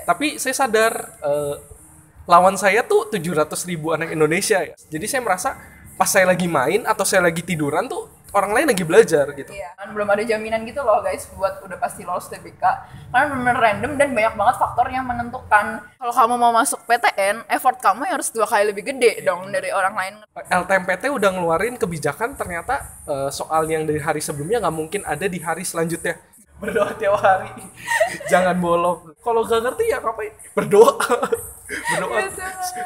Tapi saya sadar lawan saya tuh 700.000 anak Indonesia ya. Jadi saya merasa pas saya lagi main atau saya lagi tiduran tuh orang lain lagi belajar gitu. Iya, kan belum ada jaminan gitu loh guys buat udah pasti lolos TBK. Karena bener random dan banyak banget faktor yang menentukan. Kalau kamu mau masuk PTN, effort kamu harus 2 kali lebih gede dong dari orang lain. LTMPT udah ngeluarin kebijakan ternyata soal yang dari hari sebelumnya nggak mungkin ada di hari selanjutnya. Berdoa tiap hari, jangan bolong. Kalau gak ngerti ya ngapain? Berdoa. Berdoa.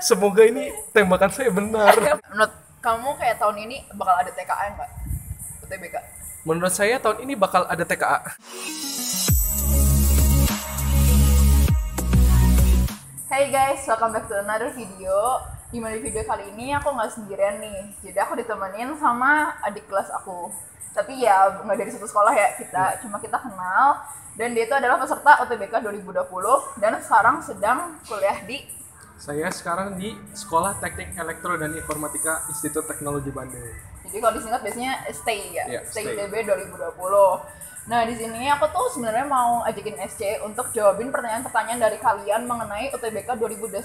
Semoga ini tembakan saya benar. Menurut kamu kayak tahun ini bakal ada TKA nggak? UTBK? Menurut saya tahun ini bakal ada TKA. Hey guys, welcome back to another video. Dimana di video kali ini aku nggak sendirian nih. Jadi aku ditemenin sama adik kelas aku. Tapi ya nggak dari satu sekolah ya kita, cuma kita kenal. Dan dia itu adalah peserta UTBK 2020 dan sekarang sedang kuliah di... Saya sekarang di Sekolah Teknik Elektro dan Informatika Institut Teknologi Bandung. Jadi kalau disingkat biasanya STI ya, Yeah, STI STI. ITB 2020. Nah di sini aku tuh sebenarnya mau ajakin SC untuk jawabin pertanyaan-pertanyaan dari kalian mengenai UTBK 2021.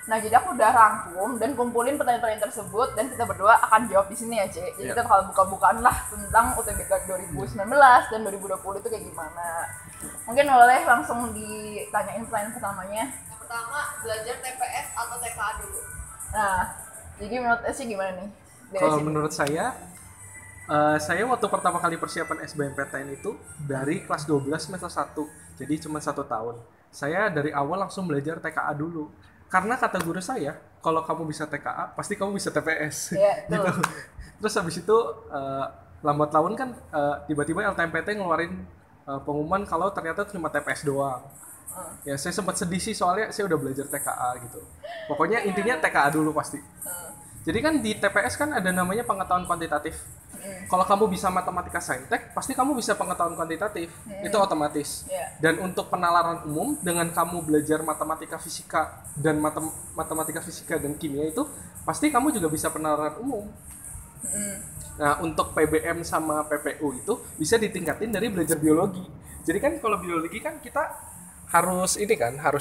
Nah jadi aku udah rangkum dan kumpulin pertanyaan-pertanyaan tersebut dan kita berdua akan jawab di sini ya C. Jadi Yeah. kita bakal buka-bukaan lah tentang UTBK 2019 dan 2020 itu kayak gimana. Mungkin boleh langsung ditanyain pertanyaan pertamanya. Yang pertama, belajar TPS atau TKA dulu? Nah jadi menurut SC gimana nih? Dari Kalau sini. menurut saya waktu pertama kali persiapan SBMPTN itu dari kelas 12 semester 1. Jadi cuma 1 tahun. Saya dari awal langsung belajar TKA dulu. Karena kata guru saya, kalau kamu bisa TKA, pasti kamu bisa TPS. Iya, betul. Gitu. Terus habis itu lambat laun kan tiba-tiba LTMPT ngeluarin pengumuman kalau ternyata cuma TPS doang. Ya saya sempat sedih sih soalnya saya udah belajar TKA gitu. Pokoknya intinya TKA dulu pasti. Jadi kan di TPS kan ada namanya pengetahuan kuantitatif. Kalau kamu bisa matematika saintek, pasti kamu bisa pengetahuan kuantitatif. Itu otomatis. Iya. Dan untuk penalaran umum, dengan kamu belajar matematika fisika dan matematika fisika dan kimia itu, pasti kamu juga bisa penalaran umum. Nah, untuk PBM sama PPU itu bisa ditingkatin dari belajar biologi. Jadi kan kalau biologi kan kita harus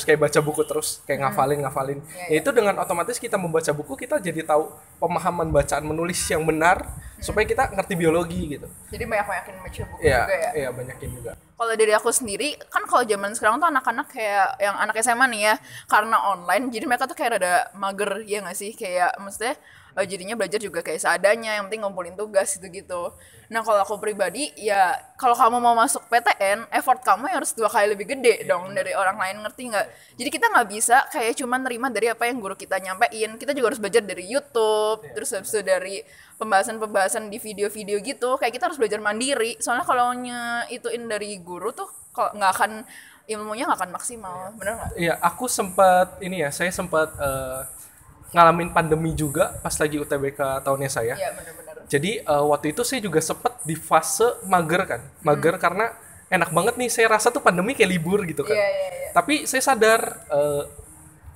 kayak baca buku terus, kayak ngafalin. Ya itu dengan otomatis kita membaca buku, kita jadi tahu pemahaman bacaan menulis yang benar supaya kita ngerti biologi gitu. Jadi banyak-banyakin baca buku Iya, juga ya. iya banyakin juga. Kalau dari aku sendiri, kan kalau zaman sekarang tuh anak-anak kayak yang anak SMA nih ya, karena online, jadi mereka tuh kayak rada mager, ya nggak sih? Kayak maksudnya jadinya belajar juga kayak seadanya, yang penting ngumpulin tugas gitu-gitu. Nah kalau aku pribadi, ya kalau kamu mau masuk PTN, effort kamu harus 2 kali lebih gede dong dari orang lain, ngerti nggak? Jadi kita nggak bisa kayak cuma nerima dari apa yang guru kita nyampein, kita juga harus belajar dari YouTube, terus habis itu dari pembahasan-pembahasan di video-video gitu, kayak kita harus belajar mandiri. Soalnya kalau ituin dari guru tuh kalau nggak akan, ilmunya nggak akan maksimal, bener nggak? Iya, saya sempat ngalamin pandemi juga pas lagi UTBK tahunnya saya. Iya bener-bener. Jadi waktu itu saya juga sempat di fase mager kan. Mager karena enak banget nih, saya rasa tuh pandemi kayak libur gitu kan. Iya. Tapi saya sadar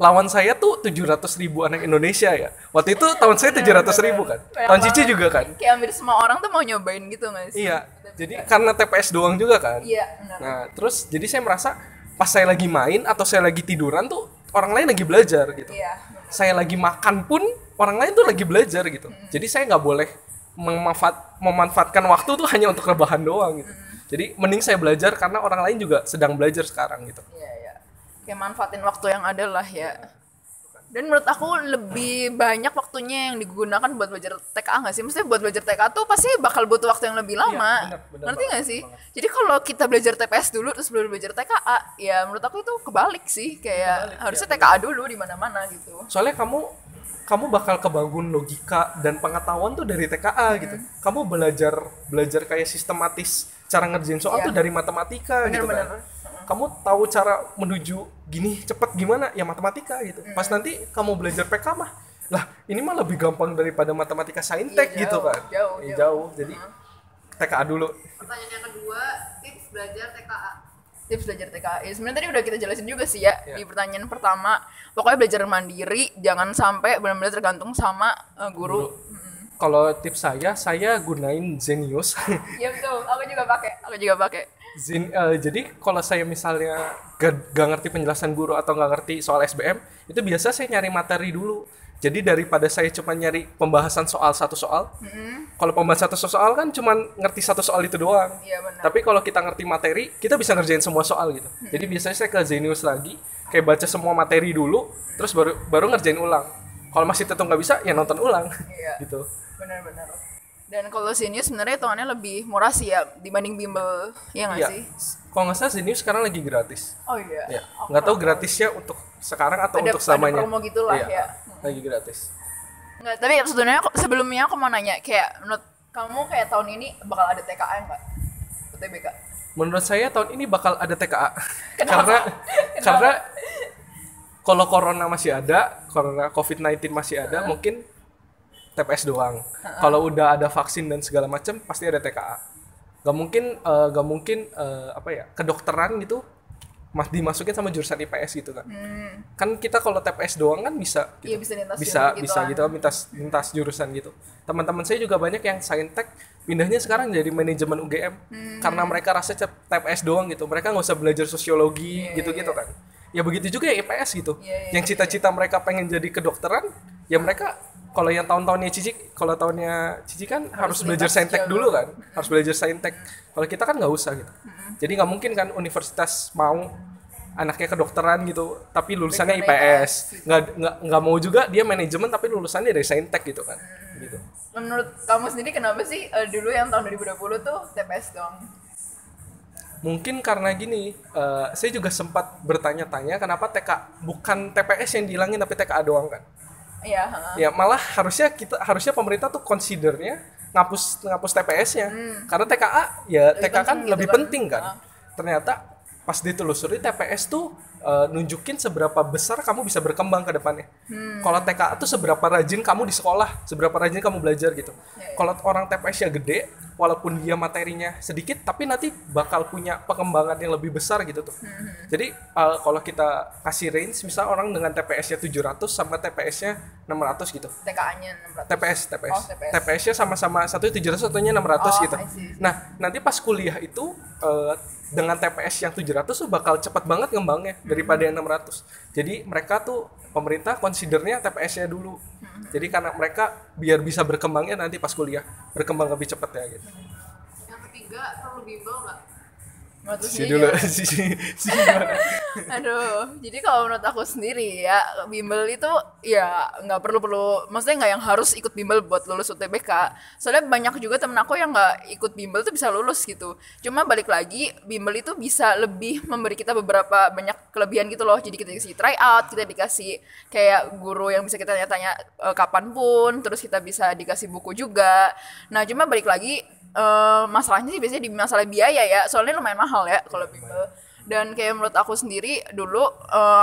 lawan saya tuh 700.000 anak Indonesia ya. Waktu itu tahun saya 700.000 kan. Tahun Cici juga kan. Kayak hampir semua orang tuh mau nyobain gitu nggak sih? Iya. Jadi karena TPS doang juga kan. Iya benar. Nah, terus jadi saya merasa pas saya lagi main atau saya lagi tiduran tuh orang lain lagi belajar gitu. Iya. Bener. Saya lagi makan pun orang lain tuh lagi belajar gitu. Jadi saya nggak boleh memanfaatkan waktu tuh hanya untuk rebahan doang gitu. Jadi mending saya belajar karena orang lain juga sedang belajar sekarang gitu. Iya. Kayak manfaatin waktu yang ada lah ya. Dan menurut aku lebih banyak waktunya yang digunakan buat belajar TKA nggak sih? Maksudnya buat belajar TKA tuh pasti bakal butuh waktu yang lebih lama. bener Ngerti nggak banget, sih? Jadi kalau kita belajar TPS dulu terus baru belajar TKA, ya menurut aku itu kebalik sih. Kayak harusnya TKA dulu di mana-mana gitu. Soalnya kamu bakal kebangun logika dan pengetahuan tuh dari TKA gitu. Kamu belajar kayak sistematis cara ngerjain soal tuh dari matematika gitu kan. Bener-bener. Kamu tahu cara menuju gini cepet gimana ya matematika gitu. Pas nanti kamu belajar PK mah, lah ini mah lebih gampang daripada matematika saintek Iya, gitu jauh, kan. jauh. Jauh. Jadi TKA dulu. Pertanyaan yang kedua, tips belajar TKA. Tips belajar TKA. Ya, sebenarnya tadi udah kita jelasin juga sih ya di pertanyaan pertama. Pokoknya belajar mandiri, jangan sampai benar-benar tergantung sama guru. Kalau tips saya gunain Zenius. Iya betul, aku juga pakai. Jadi kalau saya misalnya gak ngerti penjelasan guru atau gak ngerti soal SBM, itu biasa saya nyari materi dulu. Jadi daripada saya cuma nyari pembahasan soal satu soal, kalau pembahasan satu soal kan cuma ngerti satu soal itu doang. Iya, benar. Tapi kalau kita ngerti materi, kita bisa ngerjain semua soal gitu. Jadi biasanya saya ke Zenius lagi, kayak baca semua materi dulu, terus baru ngerjain ulang. Kalau masih tetap nggak bisa, ya nonton ulang. Iya. Gitu. Benar-benar. Dan kalau Zenius sebenarnya hitungannya lebih murah sih ya dibanding bimbel, ya nggak Iya. sih? Kalau nggak salah Zenius sekarang lagi gratis. Oh iya. Ya. Nggak tahu gratisnya untuk sekarang atau untuk selamanya. Ada promo gitulah ya. Lagi gratis. Nggak, tapi sebenarnya sebelumnya aku mau nanya kayak menurut kamu kayak tahun ini bakal ada TKA nggak? UTBK? Menurut saya tahun ini bakal ada TKA. Kenapa? Karena kalau corona masih ada, corona COVID-19 masih ada, mungkin TPS doang. Kalau udah ada vaksin dan segala macam, pasti ada TKA. Gak mungkin kedokteran gitu dimasukin sama jurusan IPS gitu kan. Kan kita kalau TPS doang kan bisa gitu. Iya, bisa lintas bisa jurusan bisa gitu gitu kan, lintas jurusan gitu. Teman-teman saya juga banyak yang Saintek pindahnya sekarang jadi manajemen UGM karena mereka rasa TPS doang gitu. Mereka nggak usah belajar sosiologi gitu-gitu kan. Ya begitu juga ya IPS gitu. Yang cita-cita mereka pengen jadi kedokteran, ya mereka kalau yang tahunnya Cici kan harus belajar Saintek dulu kan. Harus belajar Saintek. Kalau kita kan nggak usah gitu. Jadi nggak mungkin kan universitas mau anaknya kedokteran gitu, tapi lulusannya IPS. Nggak mau juga dia manajemen tapi lulusannya dari Saintek gitu kan. Gitu. Menurut kamu sendiri kenapa sih dulu yang tahun 2020 tuh TPS doang? Mungkin karena gini, saya juga sempat bertanya-tanya kenapa bukan TPS yang dihilangin tapi TKA doang kan. Iya. Ya malah harusnya pemerintah tuh considernya ngapus TPS-nya. Karena TKA TKA kan penting lebih gitu kan. penting kan. Ternyata pas ditelusuri TPS tuh nunjukin seberapa besar kamu bisa berkembang ke depannya. Kalau TKA tuh seberapa rajin kamu di sekolah, seberapa rajin kamu belajar gitu. Kalau orang TPS-nya gede, walaupun dia materinya sedikit, tapi nanti bakal punya pengembangan yang lebih besar gitu tuh. Jadi kalau kita kasih range, misal orang dengan TPS-nya 700 sama TPS-nya 600 gitu. TKA-nya 600. TPS. Oh, TPS. TPS-nya sama-sama satunya 700, satunya 600 gitu. I see. Nah, nanti pas kuliah itu dengan TPS yang 700 tuh bakal cepat banget ngembangnya daripada yang 600. Jadi mereka tuh pemerintah considernya TPS-nya dulu. Jadi karena mereka biar bisa berkembangnya nanti pas kuliah, berkembang lebih cepat ya gitu. Yang ketiga, perlu bimbel nggak? Menurut lu Si sendiri dulu gimana? si gimana? Aduh, jadi kalau menurut aku sendiri ya bimbel itu ya nggak perlu maksudnya nggak yang harus ikut bimbel buat lulus UTBK. Soalnya banyak juga temen aku yang nggak ikut bimbel tuh bisa lulus gitu. Cuma balik lagi bimbel itu bisa lebih memberi kita beberapa banyak kelebihan gitu loh. Jadi kita dikasih try out, kita dikasih kayak guru yang bisa kita tanya-tanya kapanpun, terus kita bisa dikasih buku juga. Nah cuma balik lagi masalahnya sih biasanya di masalah biaya ya, soalnya lumayan mahal ya kalau bimbel. Dan kayak menurut aku sendiri dulu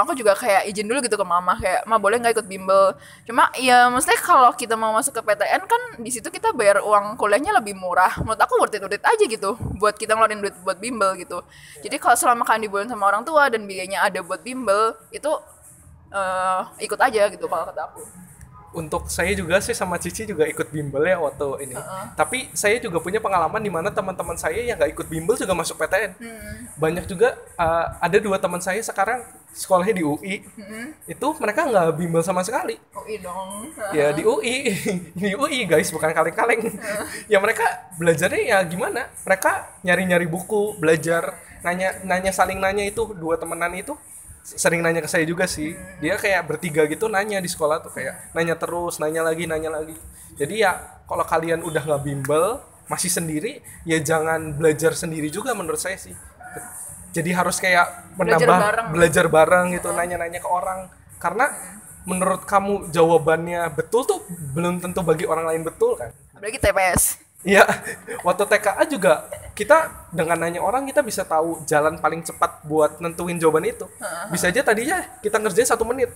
aku juga kayak izin dulu gitu ke mama kayak boleh nggak ikut bimbel. Cuma ya maksudnya kalau kita mau masuk ke PTN kan di situ kita bayar uang kuliahnya lebih murah. Menurut aku worth it aja gitu buat kita ngeluarin duit buat bimbel gitu. Jadi kalau selama kalian dibolehin sama orang tua dan biayanya ada buat bimbel itu ikut aja gitu kalau kata aku. Untuk saya juga sih sama Cici juga ikut bimbel ya waktu ini. Tapi saya juga punya pengalaman di mana teman-teman saya yang nggak ikut bimbel juga masuk PTN. Banyak juga ada 2 teman saya sekarang sekolahnya di UI. Itu mereka nggak bimbel sama sekali. UI dong. Ya di UI, di UI guys, bukan kaleng-kaleng. Ya mereka belajarnya ya gimana? Mereka nyari-nyari buku, belajar, nanya saling nanya itu 2 temenan itu. Sering nanya ke saya juga sih. Dia kayak bertiga gitu nanya di sekolah tuh kayak nanya terus, nanya lagi. Jadi ya kalau kalian udah nggak bimbel, masih sendiri, ya jangan belajar sendiri juga menurut saya sih. Jadi harus kayak belajar bareng gitu, nanya-nanya ke orang. Karena menurut kamu jawabannya betul tuh belum tentu bagi orang lain betul kan. Apalagi TPS. Iya, waktu TKA juga kita dengan nanya orang kita bisa tahu jalan paling cepat buat nentuin jawaban itu. Bisa aja tadinya kita ngerjain 1 menit,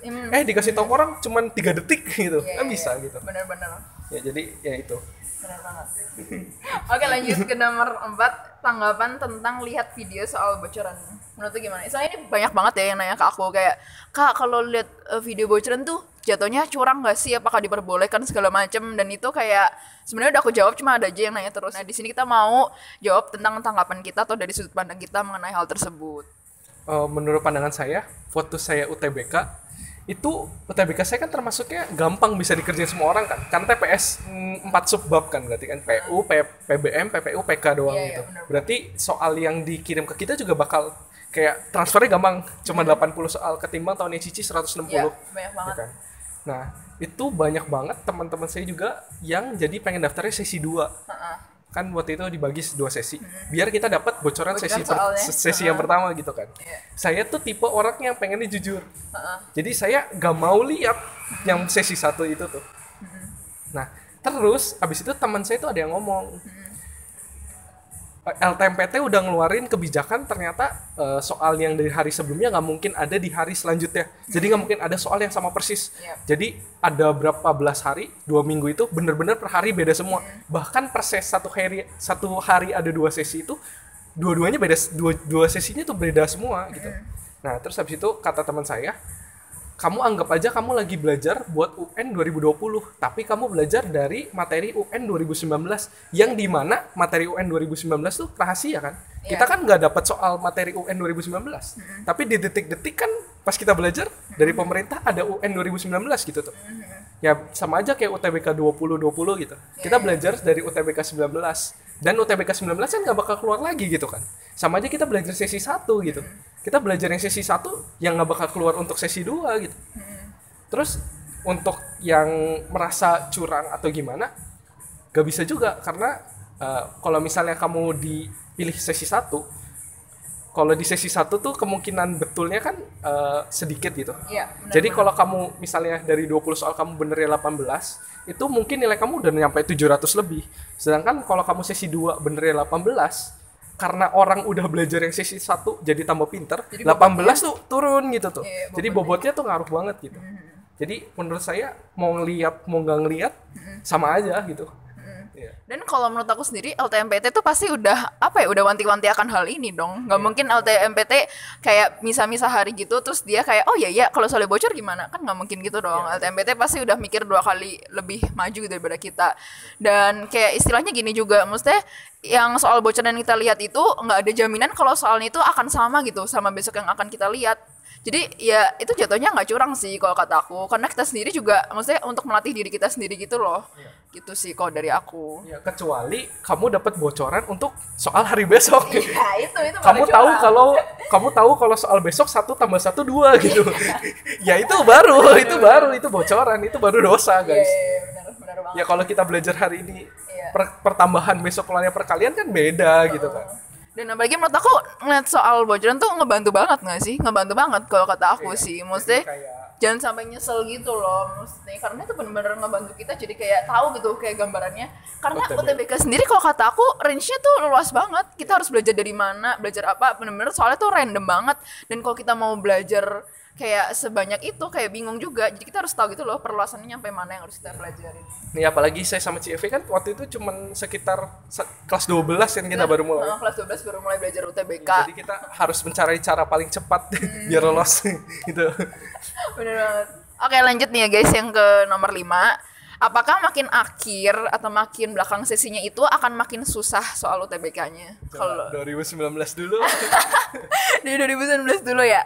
dikasih tahu orang cuman 3 detik gitu, kan bisa gitu. Bener-bener. Ya jadi ya itu. Benar banget. Oke, lanjut ke nomor 4, tanggapan tentang lihat video soal bocoran. Menurut lu gimana? Soalnya ini banyak banget ya yang nanya ke aku kayak, "Kak, kalau lihat video bocoran tuh jatuhnya curang gak sih? Apakah diperbolehkan segala macam?" Dan itu kayak sebenarnya udah aku jawab, cuma ada aja yang nanya terus. Nah, di sini kita mau jawab tentang tanggapan kita atau dari sudut pandang kita mengenai hal tersebut. Menurut pandangan saya, waktu saya UTBK itu UTBK saya kan termasuknya gampang bisa dikerjain semua orang kan, karena TPS 4 subbab kan, berarti kan PU, PBM, PPU, PK doang gitu. Berarti soal yang dikirim ke kita juga bakal kayak transfernya gampang, cuma 80 soal ketimbang tahun Cici 160. Banyak banget. Ya kan? Nah, itu banyak banget teman-teman saya juga yang jadi pengen daftarnya sesi 2. Kan waktu itu dibagi 2 sesi. Biar kita dapat bocoran sesi yang pertama gitu kan. Saya tuh tipe orang yang pengennya jujur. Jadi saya gak mau lihat yang sesi 1 itu tuh. Nah, terus abis itu teman saya tuh ada yang ngomong, LTMPT udah ngeluarin kebijakan ternyata soal yang dari hari sebelumnya nggak mungkin ada di hari selanjutnya. Jadi nggak mungkin ada soal yang sama persis. Jadi ada berapa belas hari, 2 minggu itu bener-bener per hari beda semua. Bahkan per satu hari ada 2 sesi itu, dua-duanya beda, dua sesinya tuh beda semua gitu. Nah terus habis itu kata teman saya, kamu anggap aja kamu lagi belajar buat UN 2020, tapi kamu belajar dari materi UN 2019, yang dimana materi UN 2019 tuh rahasia kan? Kita kan nggak dapat soal materi UN 2019, tapi di detik-detik kan pas kita belajar dari pemerintah ada UN 2019 gitu tuh. Ya sama aja kayak UTBK 2020 gitu. Kita belajar dari UTBK 19, dan UTBK 19 kan nggak bakal keluar lagi gitu kan. Sama aja kita belajar sesi 1 gitu. Kita belajar yang sesi 1 yang nggak bakal keluar untuk sesi 2 gitu. Terus untuk yang merasa curang atau gimana, gak bisa juga, karena kalau misalnya kamu dipilih sesi 1, kalau di sesi 1 tuh kemungkinan betulnya kan sedikit gitu. Jadi kalau kamu misalnya dari 20 soal kamu benernya 18, itu mungkin nilai kamu udah nyampe 700 lebih. Sedangkan kalau kamu sesi 2 benernya 18, karena orang udah belajar yang sesi 1 jadi tambah pinter, jadi 18 tuh turun gitu tuh. Jadi bobotnya tuh ngaruh banget gitu. Jadi menurut saya mau ngeliat mau nggak ngeliat sama aja gitu. Dan kalau menurut aku sendiri LTMPT tuh pasti udah udah wanti-wanti akan hal ini dong. Nggak mungkin LTMPT kayak misa-misa hari gitu terus dia kayak oh ya kalau soalnya bocor gimana, kan nggak mungkin gitu dong. LTMPT pasti udah mikir 2 kali lebih maju daripada kita. Dan kayak istilahnya gini juga, maksudnya yang soal bocor yang kita lihat itu nggak ada jaminan kalau soalnya itu akan sama gitu sama besok yang akan kita lihat. Jadi ya itu jatuhnya nggak curang sih kalau kata aku, karena kita sendiri juga maksudnya untuk melatih diri kita sendiri gitu loh. Gitu sih kalau dari aku. Ya, kecuali kamu dapat bocoran untuk soal hari besok. Iya, itu kamu tahu kalau soal besok 1 tambah 1 2 gitu. Ya itu bocoran, itu baru dosa, guys. Benar banget. Ya kalau kita belajar hari ini pertambahan besok keluarnya perkalian kan beda gitu kan. Dan apalagi menurut aku ngeliat soal bocoran tuh ngebantu banget nggak sih? Ngebantu banget kalau kata aku sih. Maksudnya jangan sampai nyesel gitu loh. Maksudnya karena itu benar-benar ngebantu kita jadi kayak tahu gitu kayak gambarannya. Karena UTBK sendiri kalau kata aku range-nya tuh luas banget. Kita harus belajar dari mana, belajar apa. Benar-benar soalnya tuh random banget. Dan kalau kita mau belajar kayak sebanyak itu kayak bingung juga, jadi kita harus tahu gitu loh perluasannya sampai mana yang harus kita pelajarin. Nih apalagi saya sama CFV kan waktu itu cuman sekitar kelas 12 yang kita baru mulai. Kelas 12 baru mulai belajar UTBK. Jadi kita harus mencari cara paling cepat biar lolos gitu. Bener banget. Oke, lanjut nih ya guys, yang ke nomor 5. Apakah makin akhir atau makin belakang sesinya itu akan makin susah soal UTBK-nya? Kalau 2019 dulu. Di 2019 dulu ya.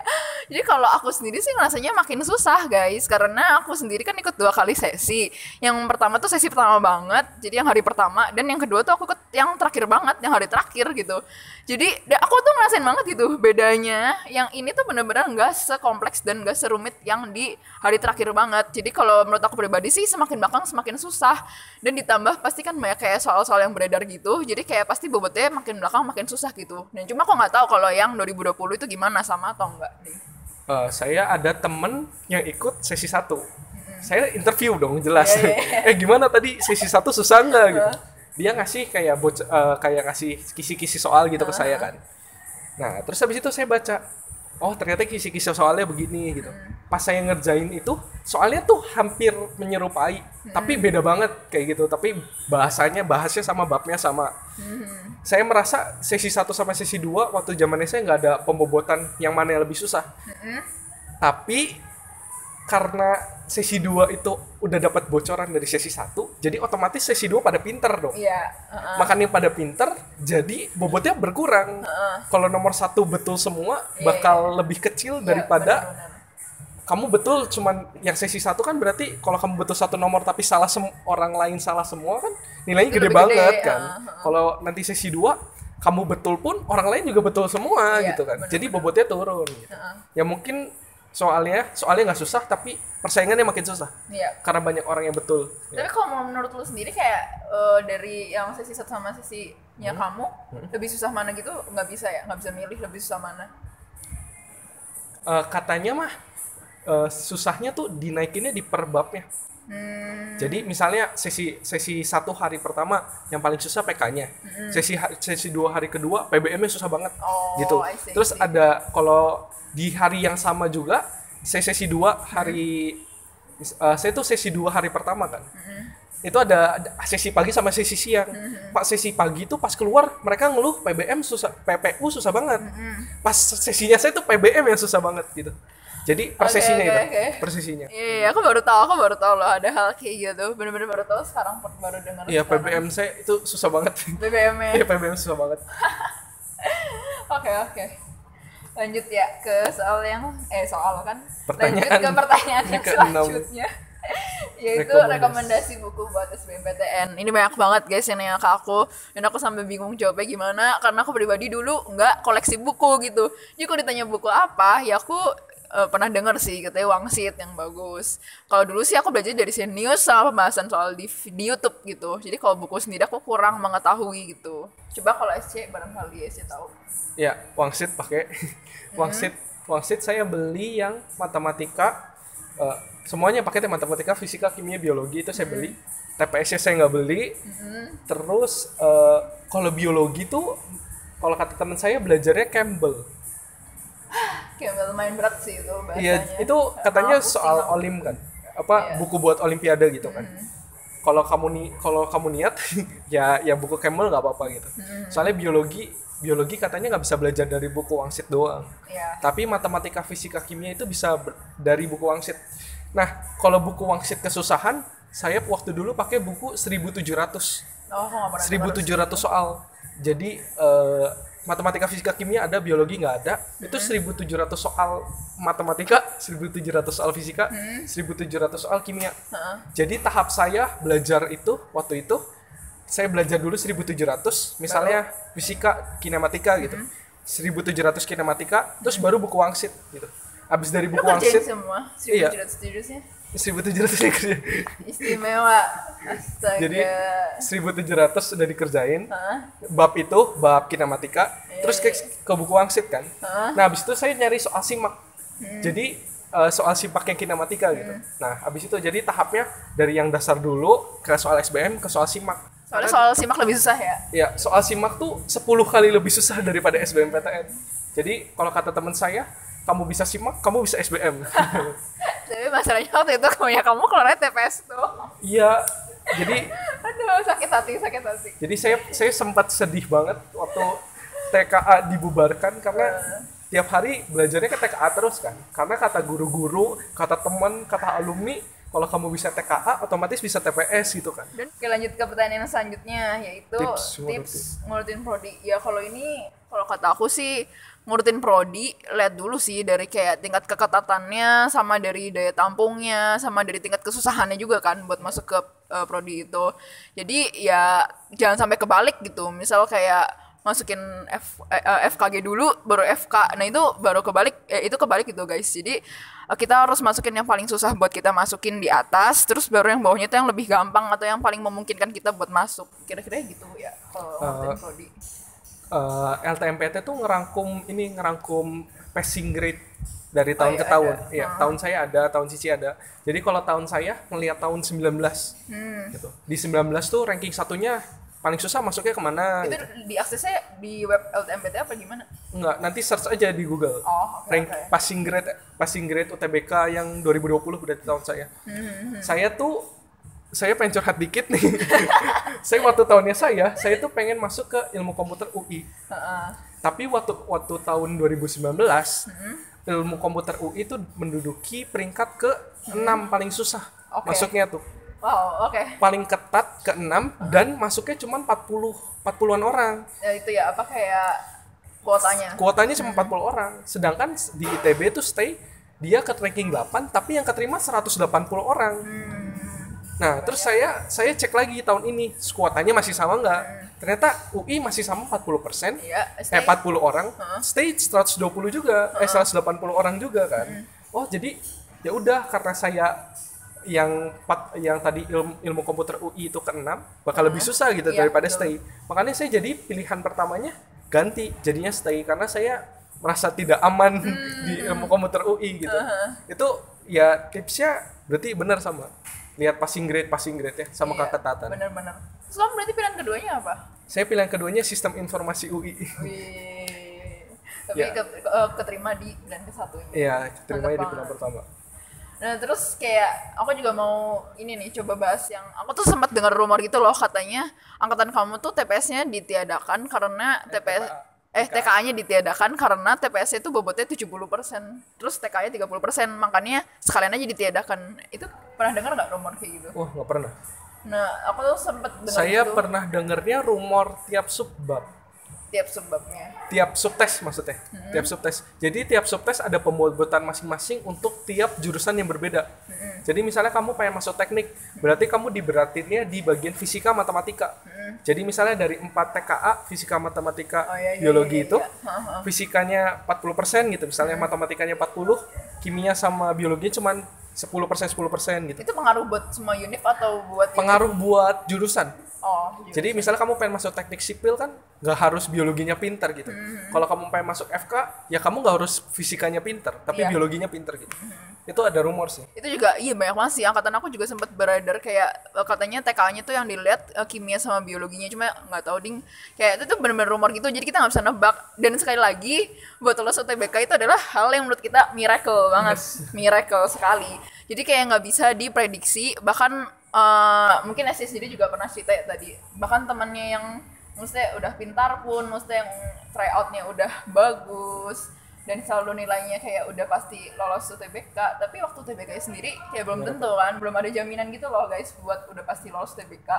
Jadi kalau aku sendiri sih ngerasanya makin susah guys, karena aku sendiri kan ikut 2 kali sesi. Yang pertama tuh sesi pertama banget, jadi yang hari pertama, dan yang kedua tuh aku ikut yang terakhir banget, yang hari terakhir gitu. Jadi aku tuh ngerasain banget gitu bedanya. Yang ini tuh bener-bener nggak sekompleks dan nggak serumit yang di hari terakhir banget. Jadi kalau menurut aku pribadi sih semakin belakang semakin susah, dan ditambah pasti kan banyak kayak soal-soal yang beredar gitu, jadi kayak pasti bobotnya makin belakang makin susah gitu. Dan cuma aku nggak tahu kalau yang 2020 itu gimana, sama atau enggak deh. Saya ada temen yang ikut sesi 1. Saya interview dong jelas. Gimana tadi sesi 1 susah nggak gitu. Dia ngasih kayak kayak ngasih kisi-kisi soal gitu ke saya kan. Nah terus habis itu saya baca, oh ternyata kisi-kisi soalnya begini gitu. pas saya ngerjain itu soalnya tuh hampir menyerupai, tapi beda banget kayak gitu, tapi bahasnya sama babnya sama. Saya merasa sesi 1 sama sesi 2 waktu zamannya saya nggak ada pembobotan yang mana yang lebih susah. Tapi karena sesi 2 itu udah dapat bocoran dari sesi 1, jadi otomatis sesi 2 pada pinter dong. Iya. Makanya pada pinter, jadi bobotnya berkurang. Kalau nomor 1 betul semua, bakal lebih kecil daripada benar-benar. kamu betul cuman yang sesi 1 kan berarti kalau kamu betul 1 nomor tapi salah orang lain salah semua kan nilainya Itu gede lebih banget gede, kan. Kalau nanti sesi 2 kamu betul pun orang lain juga betul semua gitu kan. Jadi bobotnya turun gitu. Ya mungkin soalnya nggak susah tapi persaingannya makin susah. Iya. Karena banyak orang yang betul. Tapi kalau menurut lu sendiri kayak dari yang sesi 1 sama sesinya kamu lebih susah mana gitu nggak bisa milih lebih susah mana? Katanya mah susahnya tuh dinaikinnya di per babnya. Jadi misalnya sesi 1 hari pertama yang paling susah PK-nya. Sesi 2 hari kedua PBM-nya susah banget. Gitu. I see. Terus ada kalau di hari yang sama juga sesi 2 hari saya tuh sesi 2 hari pertama kan. Itu ada sesi pagi sama sesi siang. Pak sesi pagi tuh pas keluar mereka ngeluh PBM susah, PPU susah banget. Pas sesinya saya tuh PBM yang susah banget gitu. Jadi persesinya itu, persesinya. Iya, aku baru tahu loh ada hal kayak gitu. Bener-bener baru tahu sekarang baru dengar. Iya, PBM saya itu susah banget. BBM-nya. Iya, PBM susah banget. Oke. Lanjut ya ke soal kan. Pertanyaan. Lanjut ke pertanyaan yang ke-6. selanjutnya. Yaitu rekomendasi buku buat SBMPTN. Ini banyak banget guys yang nanya ke aku, dan aku sampai bingung jawabnya gimana karena aku pribadi dulu nggak koleksi buku gitu. Jadi kalau ditanya buku apa, ya aku pernah denger sih katanya Wangsit yang bagus. Kalau dulu sih aku belajar dari Senius sama pembahasan soal di YouTube gitu. Jadi kalau buku sendiri aku kurang mengetahui gitu. Coba kalau SC barangkali SC tahu. Ya, Wangsit pakai. Wangsit saya beli yang matematika, semuanya pakai matematika, fisika, kimia, biologi itu saya beli. TPS-nya saya nggak beli. Terus kalau biologi tuh kalau kata teman saya belajarnya Campbell. Campbell main berat sih itu bahasanya. Iya, itu katanya soal olim kan. Buku buat olimpiade gitu kan. Kalau kamu niat ya buku Campbell nggak apa-apa gitu. Soalnya biologi katanya nggak bisa belajar dari buku Wangsit doang. Tapi matematika, fisika, kimia itu bisa dari buku Wangsit. Nah, kalau buku Wangsit kesusahan, saya waktu dulu pakai buku 1700. 1700 soal. Jadi matematika, fisika, kimia ada, biologi nggak ada. Itu 1700 soal matematika, 1700 soal fisika, 1700 soal kimia. Jadi tahap saya belajar itu waktu itu saya belajar dulu 1700, misalnya fisika, kinematika gitu. 1700 kinematika, terus baru buku Wangsit gitu. Habis dari buku Wangsit semua 1700-nya. 1700 saya kerja. Istimewa. Astaga. Jadi 1700 sudah dikerjain. Bab itu, bab kinematika, terus ke buku Wangsit kan. Nah, habis itu saya nyari soal simak. Jadi soal simak yang kinematika gitu. Nah, habis itu jadi tahapnya dari yang dasar dulu ke soal SBM ke soal simak. Soalnya soal simak lebih susah ya? Ya, soal simak tuh 10 kali lebih susah daripada SBMPTN. Jadi, kalau kata teman saya, kamu bisa simak, kamu bisa SBM. Tapi masalahnya waktu itu kamu keluarnya TPS tuh. Iya, jadi aduh sakit hati. Jadi saya sempat sedih banget waktu TKA dibubarkan karena tiap hari belajarnya ke TKA terus kan. Karena kata guru-guru, kata teman, kata alumni, kalau kamu bisa TKA otomatis bisa TPS gitu kan. Dan lanjut ke pertanyaan selanjutnya yaitu tips ngurutin prodi. Ya kalau kata aku sih ngurutin prodi lihat dulu sih dari kayak tingkat keketatannya, sama dari daya tampungnya, sama dari tingkat kesusahannya juga kan buat masuk ke prodi itu. Jadi ya jangan sampai kebalik gitu. Misal kayak masukin FKG dulu baru FK. Nah, itu baru kebalik gitu guys. Jadi kita harus masukin yang paling susah buat kita masukin di atas, terus baru yang bawahnya itu yang lebih gampang atau yang paling memungkinkan kita buat masuk. Kira-kira gitu ya kalau ngurutin prodi. LTMPT tuh ngerangkum passing grade dari tahun ke tahun. Iya, tahun saya ada, tahun Cici ada. Jadi kalau tahun saya ngelihat tahun 19. Gitu. Di 19 tuh ranking satunya paling susah masuknya kemana Itu gitu. diaksesnya di web LTMPT apa gimana? Enggak, nanti search aja di Google. Oh, oke. Rank passing grade UTBK yang 2020 berarti tahun saya. Saya pengen curhat dikit nih. Saya waktu tahunnya saya tuh pengen masuk ke ilmu komputer UI. Tapi waktu tahun 2019, ilmu komputer UI itu menduduki peringkat ke-6 paling susah masuknya tuh. Wow, oke. Paling ketat ke-6 dan masuknya cuma 40-an orang. Ya itu ya apa kayak kuotanya. Kuotanya cuma 40 orang. Sedangkan di ITB tuh dia ke ranking 8 tapi yang keterima 180 orang. Nah, terus saya cek lagi tahun ini kuotanya masih sama nggak? Ternyata UI masih sama 40%. Iya, 40 orang. Stay 120 juga, 180 orang juga kan. Oh, jadi ya udah karena saya yang tadi ilmu komputer UI itu ke-6 bakal lebih susah gitu daripada stay. Makanya saya jadi pilihan pertamanya ganti jadinya stay karena saya merasa tidak aman di ilmu komputer UI gitu. Itu ya tipsnya berarti benar sama. Lihat passing grade ya sama keketatan. Benar-benar. Terus kamu berarti pilihan keduanya apa? Saya pilihan keduanya sistem informasi UI. Wih. Tapi Ya. keterima di pilihan ke-1 ini. Iya, terima di Mantap pilihan banget. pertama. Nah terus kayak aku juga mau ini nih coba bahas yang aku tuh sempat dengar rumor gitu loh katanya angkatan kamu tuh TPS-nya ditiadakan karena TKA-nya ditiadakan karena TPS-nya itu bobotnya 70%, terus TKA-nya 30%, makanya sekalian aja ditiadakan. Itu pernah dengar nggak rumor kayak gitu? Wah, nggak pernah. Nah aku tuh sempat dengar Saya gitu, pernah dengernya rumor tiap subbab. tiap sebabnya. Tiap subtes maksudnya. Tiap subtes. Jadi tiap subtes ada pembobotan masing-masing untuk tiap jurusan yang berbeda. Jadi misalnya kamu pengen masuk teknik, berarti kamu diberatinnya di bagian fisika matematika. Jadi misalnya dari 4 TKA, fisika matematika biologi itu, fisikanya 40% gitu, misalnya matematikanya 40, kimia sama biologi cuman 10% gitu. Itu pengaruh buat semua univ atau buat Pengaruh buat jurusan. Oh, Jadi misalnya kamu pengen masuk teknik sipil kan nggak harus biologinya pintar gitu. Kalau kamu pengen masuk FK ya kamu nggak harus fisikanya pintar, tapi Iya. biologinya pintar gitu. Itu ada rumor sih. itu juga iya banyak banget sih, angkatan aku juga sempat beredar kayak katanya TK-nya tuh yang dilihat kimia sama biologinya, cuma nggak tahu ding, kayak itu tuh benar-benar rumor gitu, jadi kita nggak bisa nebak. Dan sekali lagi buat lulus UTBK itu adalah hal yang menurut kita miracle banget, miracle sekali. Jadi kayak nggak bisa diprediksi, bahkan mungkin Esi sendiri juga pernah cerita ya tadi, bahkan temannya yang maksudnya udah pintar pun, maksudnya yang tryoutnya udah bagus dan selalu nilainya kayak udah pasti lolos UTBK, tapi waktu UTBK sendiri kayak belum tentu kan, belum ada jaminan gitu loh guys buat udah pasti lolos UTBK,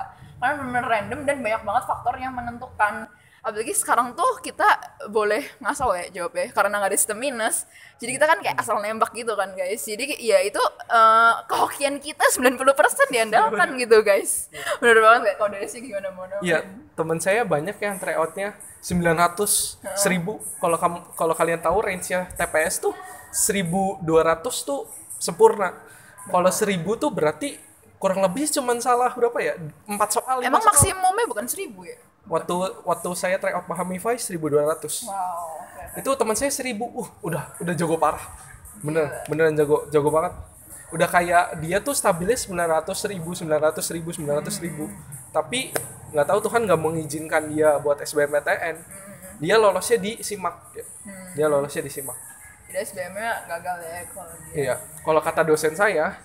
karena bener-bener random dan banyak banget faktor yang menentukan. Apalagi sekarang tuh kita boleh ngasal ya jawabnya karena nggak ada sistem minus, jadi kita kan kayak asal nembak gitu kan guys. Jadi ya itu kehokian kita 90% diandalkan gitu guys. Bener banget kayak. Kalau dari sih gimana mau Iya, teman saya banyak yang tryoutnya 900, 1000. Kalau kalian tahu range-nya TPS tuh 1200 tuh sempurna. Kalau 1000 tuh berarti kurang lebih cuman salah berapa ya? 4 soal, 5 Emang soal. maksimumnya bukan 1000 ya? Waktu saya tryout Mahamify 1200. Wow, oke. Itu teman saya 1000. Udah jago parah. Beneran jago banget. Udah kayak dia tuh stabilnya 900, 1000. Tapi nggak tahu Tuhan nggak mengizinkan dia buat SBMPTN. Dia lolosnya di SIMAK. Dia lolosnya di SIMAK. Jadi SBM-nya gagal ya kalau dia. Iya. Kalau kata dosen saya,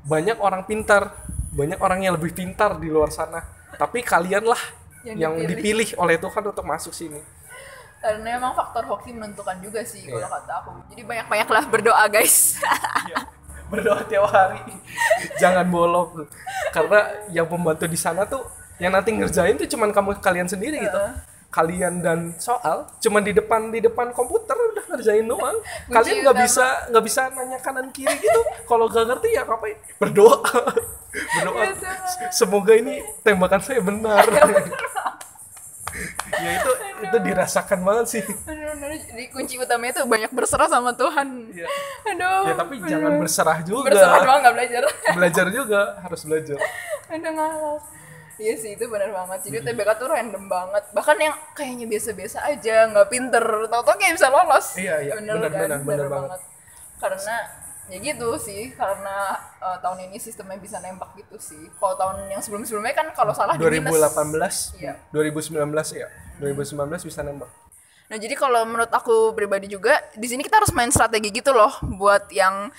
banyak orang pintar, banyak orang yang lebih pintar di luar sana. Tapi kalianlah yang dipilih oleh Tuhan untuk masuk sini. Karena emang faktor hoki menentukan juga sih kalau kata aku. Jadi banyak-banyaklah berdoa guys. Iya. Berdoa tiap hari. Jangan bolong. Karena yang pembantu di sana tuh yang nanti ngerjain tuh cuman kalian sendiri gitu. Kalian dan soal cuman di depan komputer udah ngerjain doang. Kalian nggak bisa nanya kanan kiri gitu. Kalau gak ngerti ya ngapain? Berdoa. Semoga ini tembakan saya benar. Ya itu dirasakan banget sih. Bener-bener, jadi kunci utamanya tuh banyak berserah sama Tuhan. Iya. Aduh. Ya tapi jangan berserah juga. Berserah doang nggak belajar. Belajar juga, harus belajar. Aduh ngalas. Iya sih itu benar banget. Jadi UTBK tuh random banget. Bahkan yang kayaknya biasa-biasa aja, nggak pinter, tau-tau kayak bisa lolos. Iya, Bener benar banget. Karena Ya gitu sih, karena tahun ini sistemnya bisa nembak gitu sih. Kalau tahun yang sebelum-sebelumnya kan kalau salah di minus. 2018, Iya. 2019 ya. 2019 bisa nembak. Nah, jadi kalau menurut aku pribadi juga di sini kita harus main strategi gitu loh buat yang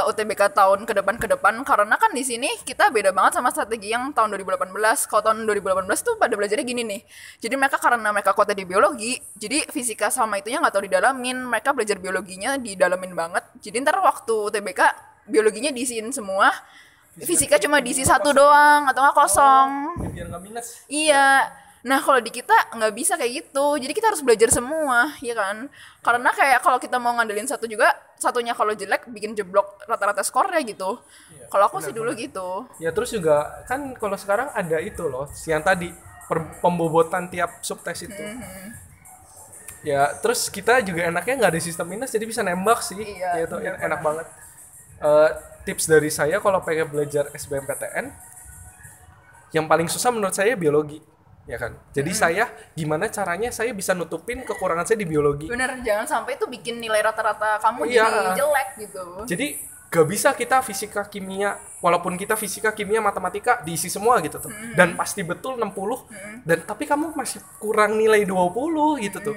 UTBK tahun ke depan karena kan di sini kita beda banget sama strategi yang tahun 2018. Kalau tahun 2018 tuh pada belajarnya gini nih. Jadi mereka karena mereka kuatnya di biologi, jadi fisika sama itunya nggak tahu didalamin, mereka belajar biologinya didalamin banget. Jadi ntar waktu UTBK biologinya diisiin semua, fisika cuma diisi satu doang atau nggak kosong. Biar nggak minus. Iya. Nah, kalau di kita nggak bisa kayak gitu. Jadi kita harus belajar semua, ya kan? Karena kayak kalau kita mau ngandelin satu juga, satunya kalau jelek bikin jeblok rata-rata skornya gitu. Iya, Kalau aku sih dulu gitu. Ya terus juga kan kalau sekarang ada itu loh, yang tadi pembobotan tiap subtes itu. Ya terus kita juga enaknya nggak ada sistem minus, jadi bisa nembak sih. Iya, Ya, itu enak banget. Tips dari saya kalau pengen belajar SBMPTN, yang paling susah menurut saya biologi. Ya kan, jadi saya gimana caranya saya bisa nutupin kekurangan saya di biologi. Bener, jangan sampai itu bikin nilai rata-rata kamu Iya. jadi jelek gitu. Jadi gak bisa kita fisika kimia, walaupun kita fisika kimia matematika diisi semua gitu tuh, dan pasti betul 60, dan tapi kamu masih kurang nilai 20 gitu tuh.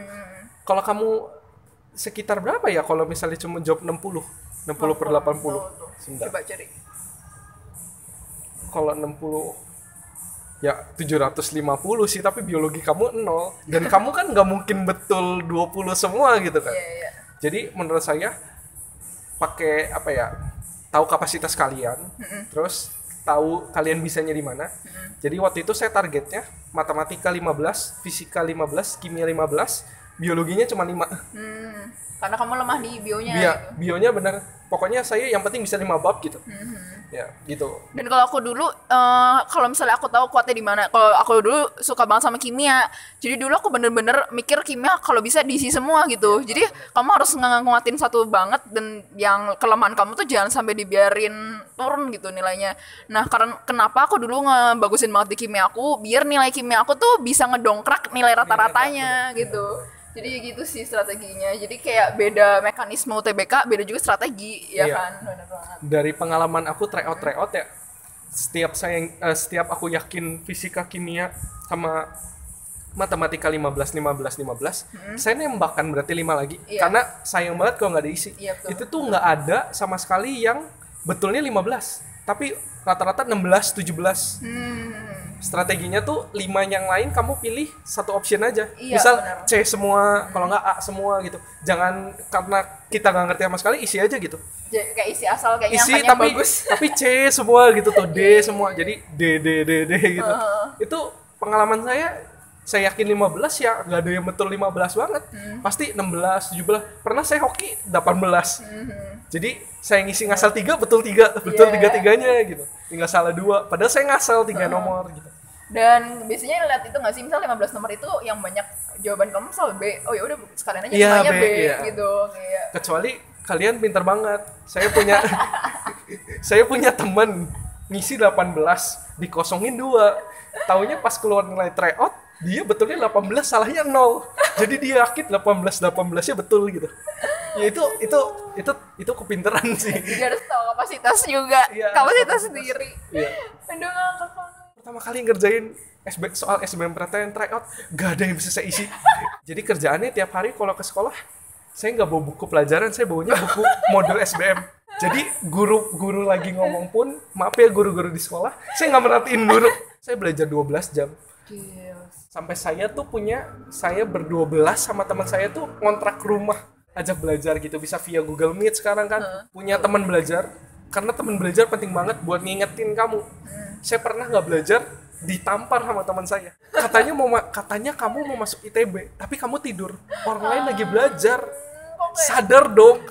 Kalau kamu sekitar berapa ya kalau misalnya cuma jawab 60 per 80? Tuh. Sebentar. Coba cari. Kalau 60 ya 750 sih, tapi biologi kamu 0 dan kamu kan nggak mungkin betul 20 semua gitu kan. Iya. Jadi menurut saya pakai apa ya, tahu kapasitas kalian, terus tahu kalian bisanya di mana. Jadi waktu itu saya targetnya matematika 15, fisika 15, kimia 15, biologinya cuma 5. Karena kamu lemah di bionya Iya, gitu. bionya bener. Pokoknya saya yang penting bisa 5 bab gitu. Ya, gitu. Dan kalau aku dulu, kalau misalnya aku tahu kuatnya di mana, kalau aku dulu suka banget sama kimia. Jadi dulu aku bener-bener mikir kimia kalau bisa diisi semua gitu. Jadi kamu harus nguatin satu banget dan yang kelemahan kamu tuh jangan sampai dibiarin turun gitu nilainya. Nah, karena kenapa aku dulu ngebagusin banget di kimia aku, biar nilai kimia aku tuh bisa ngedongkrak nilai rata-ratanya gitu. Jadi gitu sih strateginya. Jadi kayak beda mekanisme UTBK, beda juga strategi, ya Iya. kan? Bener banget. Dari pengalaman aku tryout ya, setiap aku yakin fisika kimia sama matematika 15, saya nembakkan berarti 5 lagi. Iya. Karena sayang banget kalau nggak diisi. Iya, betul. Itu tuh nggak ada sama sekali yang betulnya 15, tapi rata-rata 16, 17. Strateginya tuh 5 yang lain kamu pilih satu option aja. Iya, Misal benar. C semua, kalau nggak A semua gitu. Jangan karena kita nggak ngerti sama sekali, isi aja gitu. Kayak isi asal kayaknya Isi angkanya tapi bagus. tapi C semua gitu tuh, D semua. Jadi D gitu. Itu pengalaman saya yakin 15 ya, nggak ada yang betul 15 banget. Pasti 16, 17. Pernah saya hoki 18. Jadi saya ngisi ngasal 3 betul 3, betul Iya. 3-3-nya gitu. Tinggal salah 2. Padahal saya ngasal 3 nomor gitu. Dan biasanya lihat itu nggak sih, misal 15 nomor itu yang banyak jawaban kamu misal B. Oh ya udah sekalian aja Iya, namanya B, B iya. gitu kayak. Kecuali kalian pinter banget. Saya punya saya punya teman ngisi 18, dikosongin 2. Taunya pas keluar nilai tryout, dia betulnya 18, salahnya 0. Jadi dia yakin 18-nya betul gitu. Ya itu kepinteran sih. Jadi harus tahu kapasitas juga, Iya, kapasitas sendiri. Iya. Aduh ngakak banget. Pertama kali ngerjain soal SBMPTN tryout, gak ada yang bisa saya isi. Jadi kerjaannya tiap hari kalau ke sekolah, saya nggak bawa buku pelajaran, saya bawanya buku modul SBM. Jadi guru lagi ngomong pun, maaf ya guru-guru di sekolah, saya nggak merhatiin guru. Saya belajar 12 jam. Gila. Sampai saya ber-12 sama teman saya tuh ngontrak rumah, ajak belajar gitu, bisa via Google Meet sekarang kan. Punya teman belajar, karena teman belajar penting banget buat ngingetin kamu. Saya pernah nggak belajar, ditampar sama teman saya. Katanya kamu mau masuk ITB, tapi kamu tidur. Orang lain lagi belajar. Sadar dong.